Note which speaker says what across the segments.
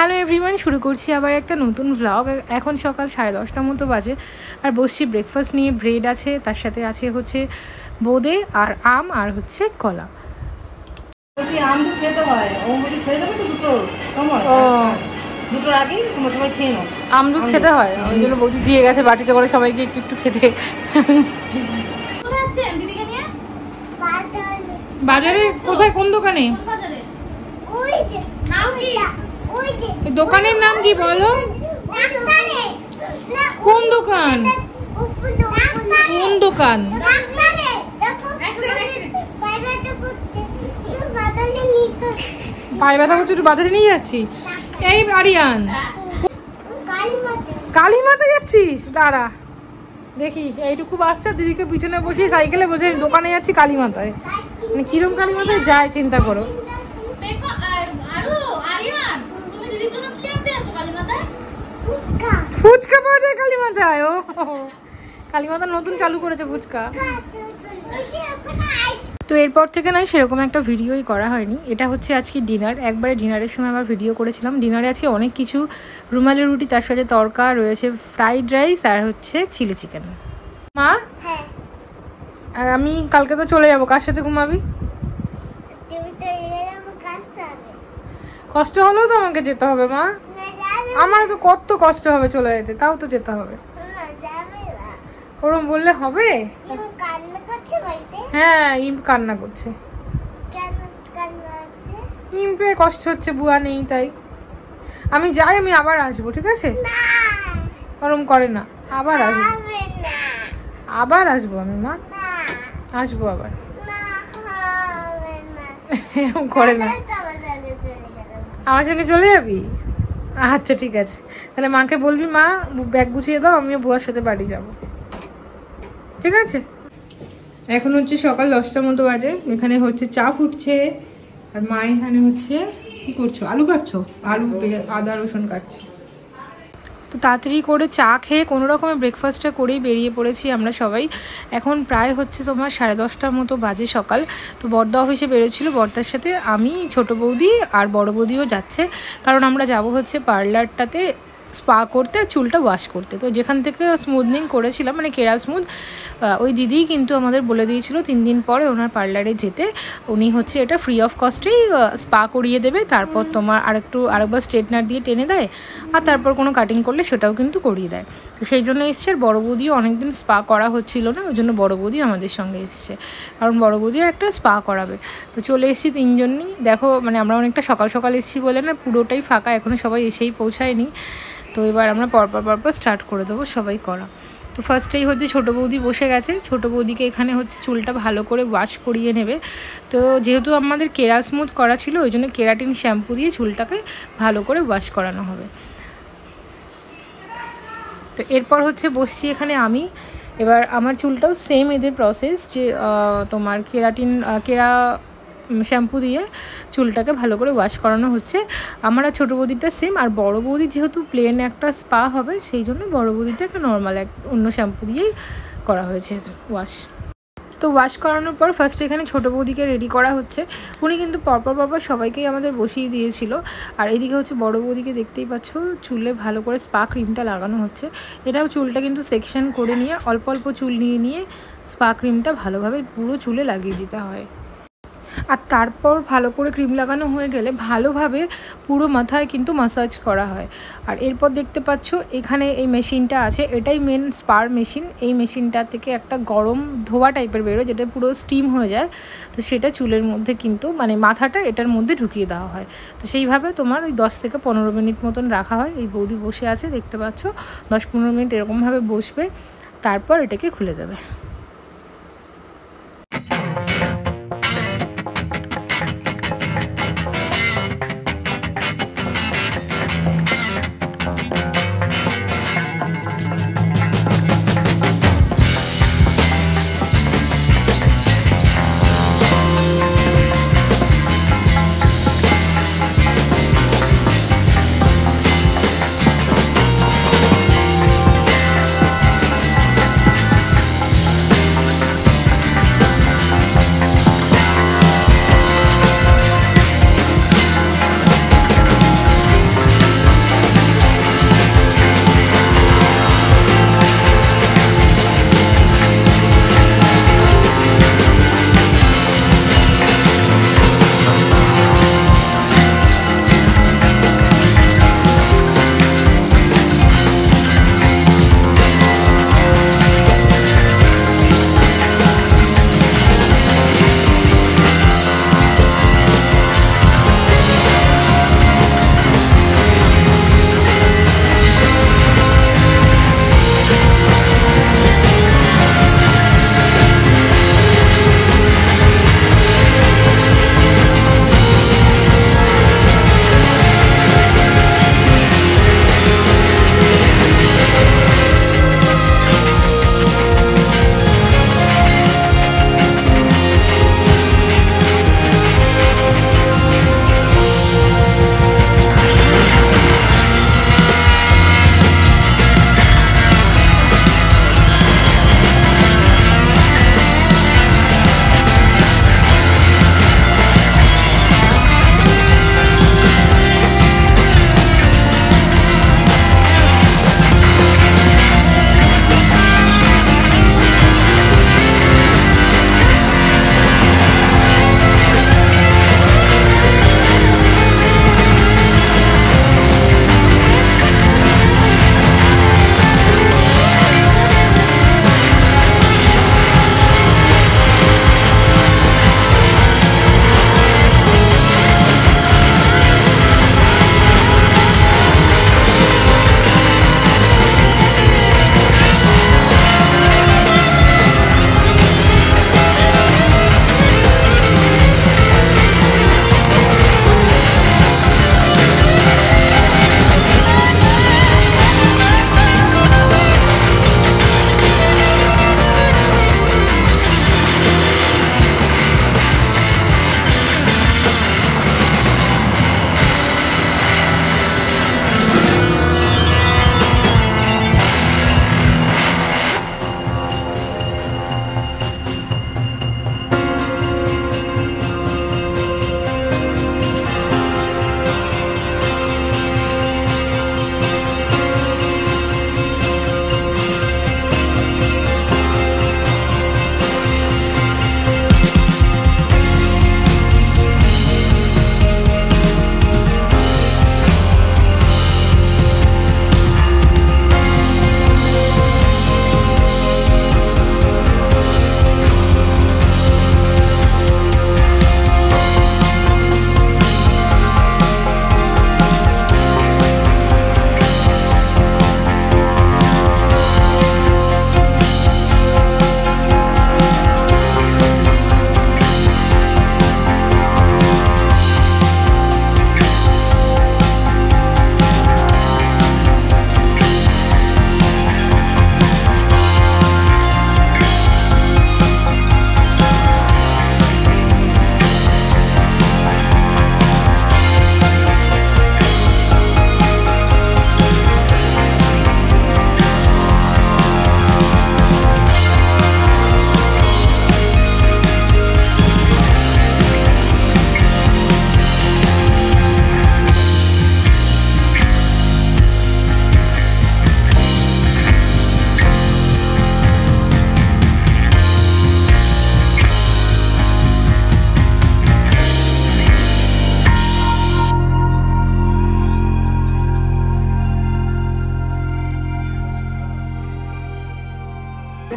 Speaker 1: Hello everyone, শুরু করছি আবার একটা নতুন ব্লগ। এখন সকাল 10:30টার মতো বাজে আর বসছি ব্রেকফাস্ট নিয়ে। ব্রেড আছে, তার সাথে আছে হচ্ছে বোঁদে আর আম আর হচ্ছে কলা।
Speaker 2: আম দুধ খেতে হয়, ছেড়ে দেবে তো দুটোর আগেই তোমরা সবাই খেয়ে নাও।
Speaker 1: আম দুধ খেতে হয়, ওই জন্য বৌদি দিয়ে গেছে বাটিতে করে সবাইকে একটু একটু খেতে। বাজারে কোথায়? কোন দোকানে? দোকানের নাম কি বলো? কোন দোকান? কোন দোকান? পায়ে ব্যথা করছে, একটু বাজারে নিয়ে যাচ্ছি। এই আরিয়ান, কালীমাতে যাচ্ছিস? দাঁড়া দেখি। এইটুকু বাচ্চা দিদিকে পিছনে বসিয়ে সাইকেলে বসে দোকানে যাচ্ছি কালীমাতায়। মানে কিরম কালীমাতায় যায় চিন্তা করো। ফুচকা পাওয়া যায় কালীমাতায়? ও কালীমাতা নতুন চালু করেছে ফুচকা। তো এরপর থেকে না সেরকম একটা ভিডিওই করা হয়নি। এটা হচ্ছে আজকে ডিনার। একবারে ডিনারের সময় আবার ভিডিও করেছিলাম। ডিনারে আজকে অনেক কিছু, রুমালি রুটি, তার সাথে তড়কা রয়েছে, ফ্রাইড রাইস আর হচ্ছে চিলি চিকেন। মা, আমি কালকে তো চলে যাবো, কার সাথে ঘুমাবি? কষ্ট হলেও তো আমাকে যেতে হবে মা। আমার তো কত কষ্ট হবে চলে যেতে, তাও তো যেতে হবে। ওরম বললে হবে? হ্যাঁ, ইম কান্না করছে। ইম্পের কষ্ট হচ্ছে, বুয়া নেই তাই। আমি যাই, আমি আবার আসবো, ঠিক আছে? ওরম করে না, আবার আসবো, আবার আসবো আমি মা, আসবো আবার। এরকম করে না। আমার সঙ্গে চলে যাবি? আচ্ছা ঠিক আছে, তাহলে মাকে বলবি মা ব্যাগ গুছিয়ে দাও, আমিও বুয়ার সাথে বাড়ি যাব, ঠিক আছে? এখন হচ্ছে সকাল 10টার মতো বাজে। এখানে হচ্ছে চা ফুটছে আর মা এখানে হচ্ছে কি করছো? আলু কাটছো? আলু, আদা রসুন কাটছে। তো তাড়াতাড়ি করে চা খেয়ে কোনো রকমের ব্রেকফাস্টটা করেই বেরিয়ে পড়েছি আমরা সবাই। এখন প্রায় হচ্ছে তোমার 10:30টার মতো বাজে সকাল। তো বর্দা অফিসে বেরোচ্ছিল, বর্দার সাথে আমি, ছোট বৌদি আর বড় বৌদিও যাচ্ছে। কারণ আমরা যাব হচ্ছে পার্লারটাতে স্পা করতে, চুলটা ওয়াশ করতে। তো যেখান থেকে স্মুথনিং করেছিলাম, মানে কেরা স্মুথ, ওই দিদিই কিন্তু আমাদের বলে দিয়েছিল 3 দিন পরে ওনার পার্লারে যেতে। উনি হচ্ছে এটা ফ্রি অফ কস্টেই স্পা করিয়ে দেবে। তারপর তোমার আরেকবার স্ট্রেটনার দিয়ে টেনে দেয়, আর তারপর কোনো কাটিং করলে সেটাও কিন্তু করিয়ে দেয়। তো সেই জন্য এসছে। আর বড়ো বৌদিও অনেকদিন স্পা করা হচ্ছিল না, ওই জন্য বড়ো বৌদি আমাদের সঙ্গে এসছে, কারণ বড়ো বৌদিও একটা স্পা করাবে। তো চলে এসেছি তিনজনই। দেখো মানে আমরা অনেকটা সকাল সকাল এসেছি বলে না পুরোটাই ফাঁকা, এখনও সবাই এসেই পৌঁছায়নি। তো এবার আমরা পরপর স্টার্ট করে দেবো সবাই করা। তো ফার্স্টেই হচ্ছে ছোটো বৌদি বসে গেছে। ছোটো বৌদিকে এখানে হচ্ছে চুলটা ভালো করে ওয়াশ করিয়ে নেবে। তো যেহেতু আমাদের কেরা স্মুথ করা ছিল, ওই জন্য কেরাটিন শ্যাম্পু দিয়ে চুলটাকে ভালো করে ওয়াশ করানো হবে। তো এরপর হচ্ছে বসছি এখানে আমি। এবার আমার চুলটাও সেম এদের প্রসেস, যে তোমার কেরা শ্যাম্পু দিয়ে চুলটাকে ভালো করে ওয়াশ করানো হচ্ছে। আমার আর ছোটো বৌদিটা সেম। আর বড় বৌদি যেহেতু প্লেন একটা স্পা হবে, সেই জন্য বড় বৌদিটা একটা নর্মাল অন্য শ্যাম্পু দিয়েই করা হয়েছে ওয়াশ। তো ওয়াশ করানোর পর ফার্স্টে এখানে ছোটো বৌদিকে রেডি করা হচ্ছে। উনি কিন্তু পরপর সবাইকেই আমাদের বসিয়ে দিয়েছিল। আর এদিকে হচ্ছে বড় বৌদিকে দেখতেই পাচ্ছ চুলে ভালো করে স্পা ক্রিমটা লাগানো হচ্ছে। এটাও চুলটা কিন্তু সেকশন করে নিয়ে অল্প অল্প চুল নিয়ে স্পা ক্রিমটা ভালোভাবে পুরো চুলে লাগিয়ে দিতে হয়। আর তারপর ভালো করে ক্রিম লাগানো হয়ে গেলে ভালোভাবে পুরো মাথায় কিন্তু ম্যাসাজ করা হয়। আর এরপর দেখতে পাচ্ছ এখানে এই মেশিনটা আছে, এটাই মেন স্পার মেশিন। এই মেশিনটা থেকে একটা গরম ধোয়া টাইপের বেরোয়, যেটা পুরো স্টিম হয়ে যায়। তো সেটা চুলের মধ্যে কিন্তু মানে মাথাটা এটার মধ্যে ঢুকিয়ে দেওয়া হয়। তো সেইভাবে তোমার ওই 10 থেকে 15 মিনিট মতন রাখা হয়। এই বৌদি বসে আছে দেখতে পাচ্ছ, 10-15 মিনিট এরকমভাবে বসবে, তারপর এটাকে খুলে দেবে।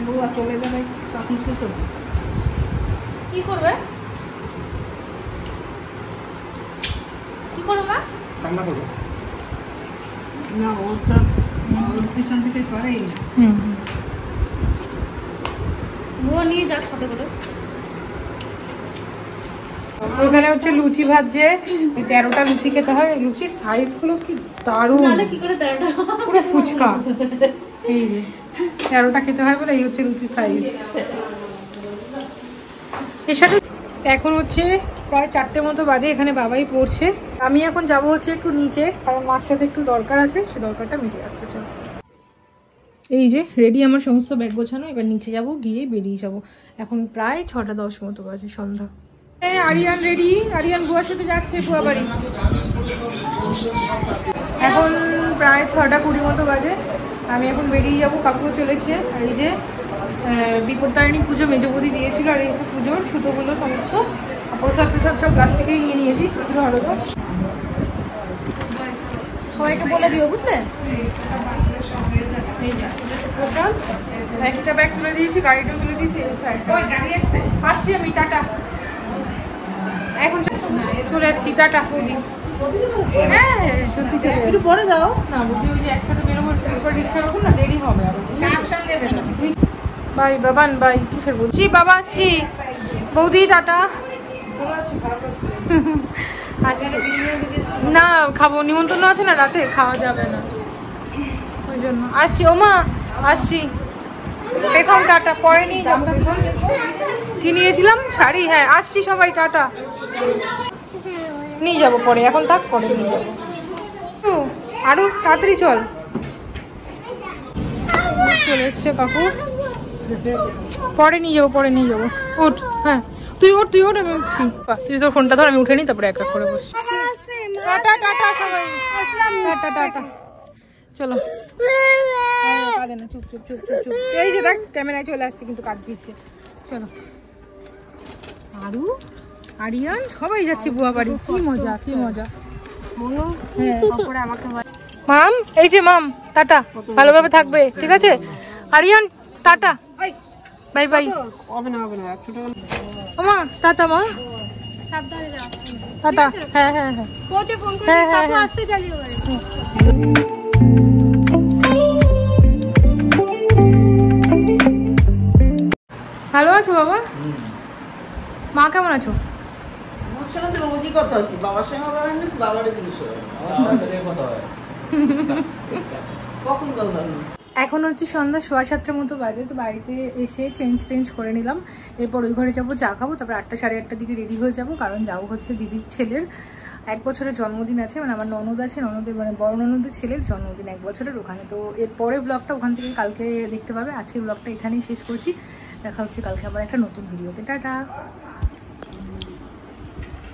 Speaker 2: বউয়া চলে যাবে তখন কি করবে?
Speaker 1: কি করবে? কি করবে মা?
Speaker 3: রান্না করবো।
Speaker 2: না ওটা ওর পিছন থেকে সরেই না।
Speaker 1: বউ নিয়ে যাক সাথে করে। ওখানে হচ্ছে লুচি ভাজছে, 13টা লুচি খেতে হয়। লুচির সাইজ গুলো কি দারুণ,
Speaker 4: কি করে 13টা
Speaker 1: পুরো ফুচকা। এই যে 13টা খেতে হয় বলে এই হচ্ছে লুচির সাইজ। এর সাথে এখন হচ্ছে প্রায় 4টে মতো বাজে, এখানে বাবাই পড়ছে। আমি এখন যাব হচ্ছে একটু নিচে, কারণ মার সাথে একটু দরকার আছে, সে দরকারটা মিটে আসছে। চল, এই যে রেডি আমার সমস্ত ব্যাগ গোছানো, এবার নিচে যাব, গিয়ে বেরিয়ে যাব। এখন প্রায় 6টা 10 মতো বাজে, সন্ধ্যা। আরিয়ান রেডি, আরিয়ান বুয়ার সাথে যাচ্ছে বুয়া বাড়ি। এখন প্রায় 6টা 20 মতো বাজে, আমি এখন বেরিয়ে যাবো। কাকুও চলেছে। আর এই যে বিপত্তারিণী পুজো মেজবদি দিয়েছিল, আর এই হচ্ছে পুজোর সুতোগুলো সমস্ত প্রসাদ প্রসাদ সব গাছ থেকেই নিয়ে নিয়েছি। ধরো তো, সবাইকে বলে দিও, বুঝলে? প্রসাদ একটা ব্যাগ তুলে দিয়েছি, গাড়িটা তুলে দিয়েছি। আসছি আমি, টাটা। এখন চলে যাচ্ছি, টাটা। হ্যাঁ
Speaker 2: একটু পরে যাও
Speaker 1: না, বুদ্ধি ওই যে একসাথে বেরোবো, রিক্সা রকম না, দেরি হবে আরো।
Speaker 2: কার সঙ্গে বেরোবে?
Speaker 1: Bye Baban, bye. কিসের বলছি? বাবা আসছি। বৌদি টাটা। না খাবো, নিমন্ত্রণ আছে না, রাতে খাওয়া যাবে না, ওই জন্য আসছি। ও মা আসছি, এখন টাটা। পরে নিয়ে যাবো। কি নিয়েছিলাম? শাড়ি। হ্যাঁ আসছি সবাই, টাটা। নিয়ে যাবো পরে, এখন থাক, পরে নিয়ে যাবো। আরো তাড়াতাড়ি চল। চলে এসছে কাকু, পরে নিয়ে যাবো, পরে নিয়ে যাবো। ওঠ, হ্যাঁ তুই ওঠ, তুই ওঠ, আমি উঠছি। তুই তোর ফোনটা ধর, আমি উঠে নিই, তারপরে এক এক করে বস। টাটা টাটা সবাই, টাটা টাটা। চলো, কাঁদে না, চুপ চুপ চুপ চুপ চুপ। এই যে দেখ ক্যামেরায় চলে আসছে, কিন্তু কাঁদছিস। চলো, আরু আরিয়ান সবাই যাচ্ছে বুয়া বাড়ি। কি মজা, কি মজা। মাম, এই যে মাম, টাটা, ভালোভাবে থাকবে, ঠিক আছে? Aryan tata, bye bye. মা টাটা, মা
Speaker 4: সাবধানে যাও।
Speaker 1: টাটা। হ্যাঁ হ্যাঁ হ্যাঁ,
Speaker 4: পৌঁছে ফোন করে
Speaker 1: হ্যাঁ, হ্যাঁ,
Speaker 4: কাকু
Speaker 1: হ্যাঁ।
Speaker 4: আসতে চালিয়ে গাড়ি।
Speaker 1: ভালো আছো বাবা? মা কেমন আছো?
Speaker 2: ওর সঙ্গে তো রোজই কথা হচ্ছে, বাবার সঙ্গে কথা হয়নি, বাবারও জিজ্ঞেস করে কখন কথা হলো।
Speaker 1: এখন হচ্ছে সন্ধ্যা 6:15 মতো বাজে। তো বাড়িতে এসে চেঞ্জ করে নিলাম, এরপর ওই ঘরে যাবো, চা খাবো, তারপর 8টা 8:30 দিকে রেডি হয়ে যাবো, কারণ যাবো হচ্ছে দিদির ছেলের 1 বছরের জন্মদিন আছে। মানে আমার ননদ আছে, ননদের মানে বড় ননদের ছেলের জন্মদিন 1 বছরের, ওখানে। তো এর পরের ব্লগটা ওখান থেকে কালকে দেখতে পাবে। আজকের ব্লগটা এখানেই শেষ করছি, দেখা হচ্ছে কালকে আবার একটা নতুন ভিডিওতে। টাটা।